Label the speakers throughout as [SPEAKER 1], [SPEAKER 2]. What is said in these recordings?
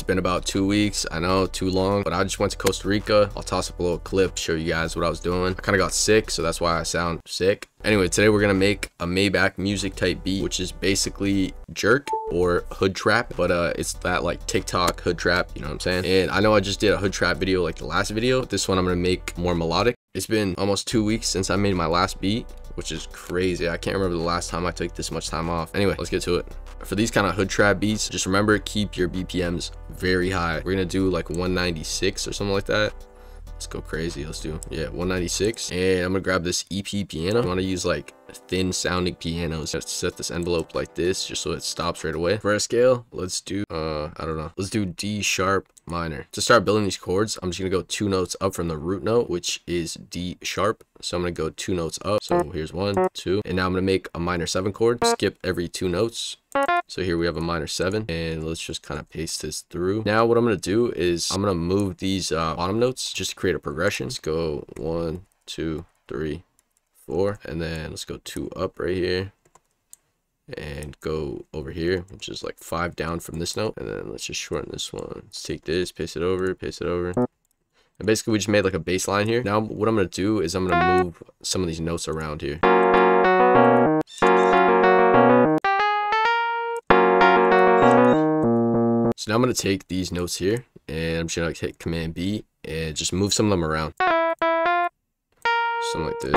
[SPEAKER 1] been about 2 weeks. I know, too long, but I just went to Costa Rica. I'll toss up a little clip, show you guys what I was doing. I kind of got sick, so that's why I sound sick. Anyway, today we're gonna make a maybach music type beat, which is basically jerk or hood trap, but it's that like TikTok hood trap, you know what I'm saying? And I know I just did a hood trap video like the last video, but this one I'm gonna make more melodic. It's been almost 2 weeks since I made my last beat, which is crazy. I can't remember the last time I took this much time off. Anyway, let's get to it. For these kind of hood trap beats, just remember, keep your BPMs very high. We're gonna do like 196 or something like that. Let's go crazy. Let's do, yeah, 196. And I'm gonna grab this EP piano. I want to use like thin sounding pianos. Let's set this envelope like this just so it stops right away. For a scale, let's do I don't know, let's do D sharp minor. To start building these chords, I'm just gonna go 2 notes up from the root note, which is D sharp. So I'm gonna go 2 notes up. So here's 1, 2, and now I'm gonna make a minor 7 chord. Skip every 2 notes. So here we have a minor 7, and let's just kind of paste this through. Now what I'm gonna do is I'm gonna move these bottom notes just to create a progression. Let's go 1, 2, 3, 4, and then let's go 2 up right here and go over here, which is like 5 down from this note. And then let's just shorten this one. Let's take this, paste it over. And basically we just made like a bass line here. Now what I'm gonna do is I'm gonna move some of these notes around here. So now I'm gonna take these notes here and I'm just gonna hit Command B and just move some of them around. Something like this.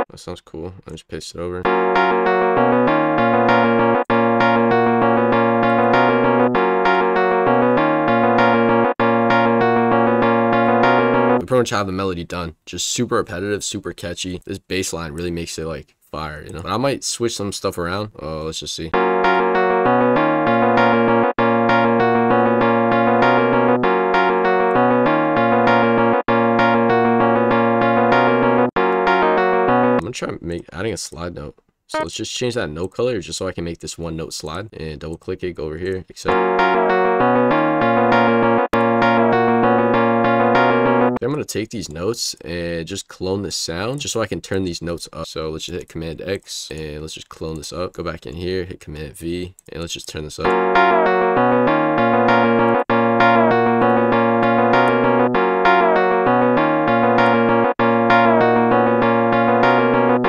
[SPEAKER 1] That sounds cool. I just paste it over. Pretty much have the melody done. Just super repetitive, super catchy. This bass line really makes it like fire, you know. But I might switch some stuff around. Oh, let's just see. I'm gonna try adding a slide note. So let's just change that note color just so I can make this 1 note slide, and double click it, go over here, accept. I'm going to take these notes and just clone this sound just so I can turn these notes up. So let's just hit Command X and let's just clone this up. Go back in here, hit Command V, and let's just turn this up.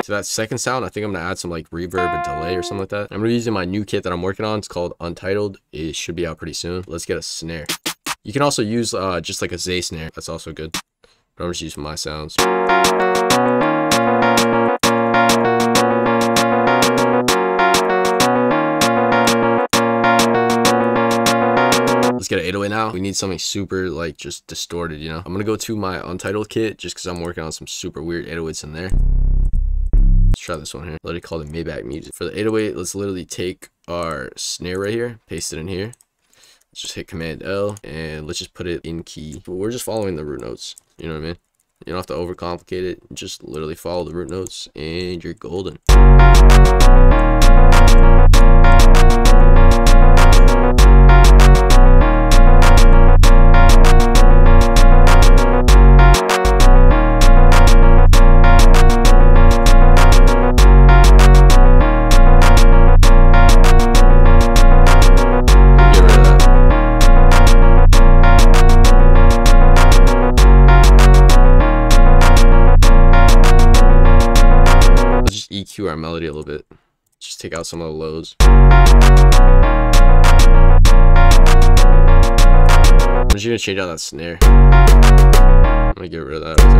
[SPEAKER 1] To that second sound, I think I'm going to add some like reverb and delay or something like that. I'm going to be using my new kit that I'm working on. It's called Untitled. It should be out pretty soon. Let's get a snare. You can also use just like a Z snare. That's also good. But I'm just using my sounds. Let's get an 808 now. We need something super like just distorted, you know. I'm gonna go to my Untitled kit just because I'm working on some super weird 808s in there. Let's try this one here. Let it call it Maybach music. For the 808, let's literally take our snare right here, paste it in here. Let's just hit Command L and let's just put it in key. We're just following the root notes. You know what I mean? You don't have to overcomplicate it. Just literally follow the root notes and you're golden. EQ our melody a little bit. Just take out some of the lows. I'm just gonna change out that snare. I'm gonna get rid of that right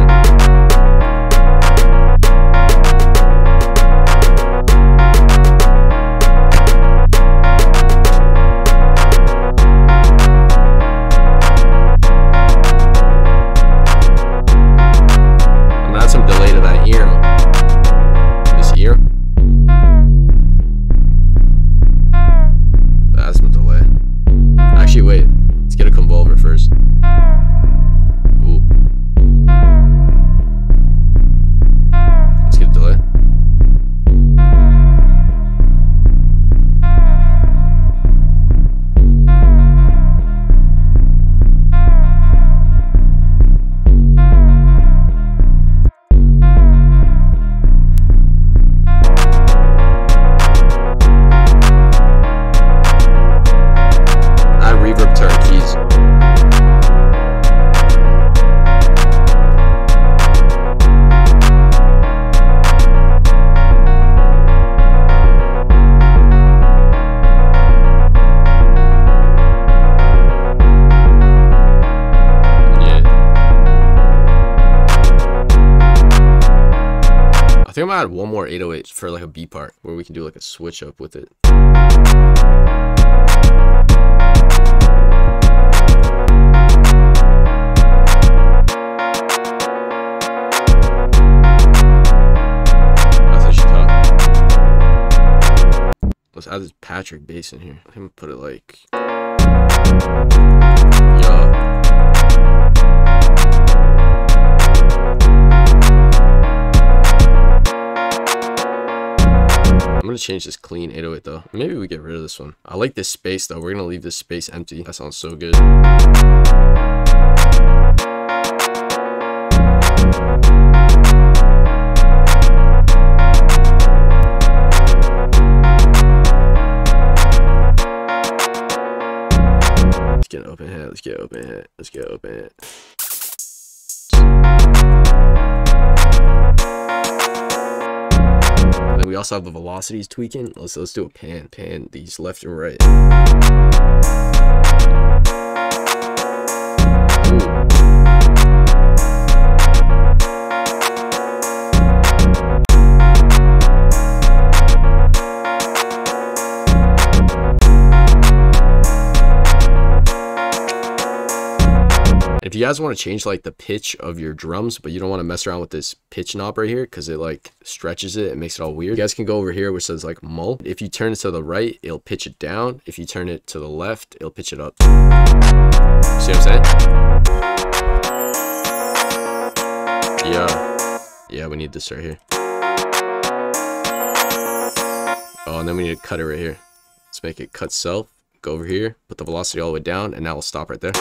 [SPEAKER 1] I'm gonna add some delay to that ear. Here. That's some delay. Actually, wait. Let's get a convolver first. Ooh. think I'm gonna add one more 808 for like a B part where we can do like a switch up with it. That's actually tough. Let's add this Patrick bass in here. I'm gonna put it like, yeah. I'm gonna change this clean 808 though. Maybe we get rid of this one. I like this space though. We're gonna leave this space empty. That sounds so good. Let's get an open hat. Let's get an open hat. Let's get an open hat. We also have the velocities tweaking. Let's do a pan these left and right. Ooh. If you guys want to change like the pitch of your drums, but you don't want to mess around with this pitch knob right here because it like stretches it and makes it all weird, you guys can go over here where it says like mull. If you turn it to the right, it'll pitch it down. If you turn it to the left, it'll pitch it up. See what I'm saying? Yeah, we need this right here. Oh, and then we need to cut it right here. Let's make it cut self. Go over here, put the velocity all the way down, and now we'll stop right there.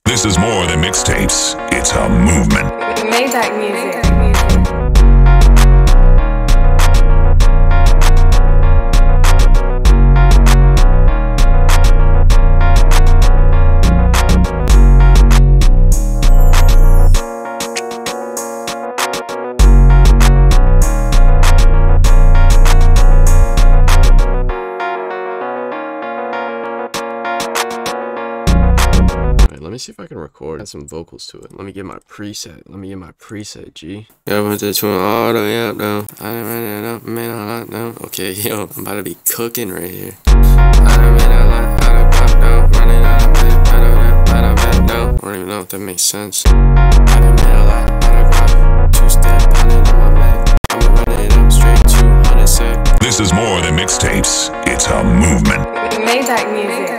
[SPEAKER 2] This is more than mixtapes, it's a movement.
[SPEAKER 3] Maybach music.
[SPEAKER 1] Let me see if I can record, add some vocals to it. Let me get my preset. G. Yeah, I went to all the way up now. I done ran it up, made a lot now. Okay, yo, I'm about to be cooking right here. I done made a lot, I done got down, running out of bed, I done back down. I don't even know if that makes sense. I done made a lot, I done got two-step pounding on my back. I'ma run it up straight 200 sec.
[SPEAKER 2] This is more than mixtapes, it's a movement.
[SPEAKER 3] Maybach music.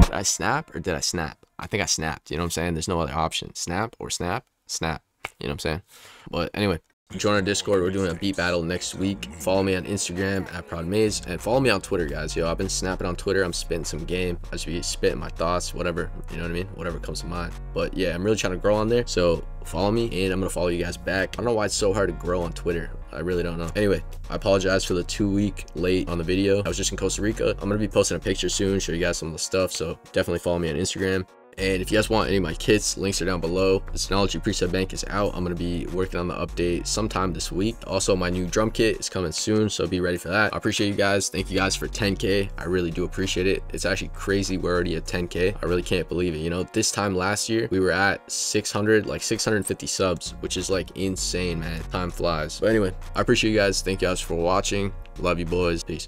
[SPEAKER 1] Did I snap or did I snap? I think I snapped. You know what I'm saying? There's no other option. Snap or snap. You know what I'm saying? But anyway, join our Discord. We're doing a beat battle next week. Follow me on Instagram at @ProudMaze and follow me on Twitter, guys. Yo, I've been snapping on Twitter. I'm spitting some game. I just be spitting my thoughts, whatever. You know what I mean? Whatever comes to mind. But yeah, I'm really trying to grow on there. So follow me and I'm gonna follow you guys back. I don't know why it's so hard to grow on Twitter. I really don't know. Anyway, I apologize for the 2-week late on the video. I was just in Costa Rica. I'm gonna be posting a picture soon, show you guys some of the stuff. So definitely follow me on Instagram. And if you guys want any of my kits, links are down below. The Synology preset bank is out. I'm going to be working on the update sometime this week. Also, my new drum kit is coming soon, so be ready for that. I appreciate you guys. Thank you guys for 10K. I really do appreciate it. It's actually crazy we're already at 10K. I really can't believe it. You know, this time last year, we were at 650 subs, which is like insane, man. Time flies. But anyway, I appreciate you guys. Thank you guys for watching. Love you boys. Peace.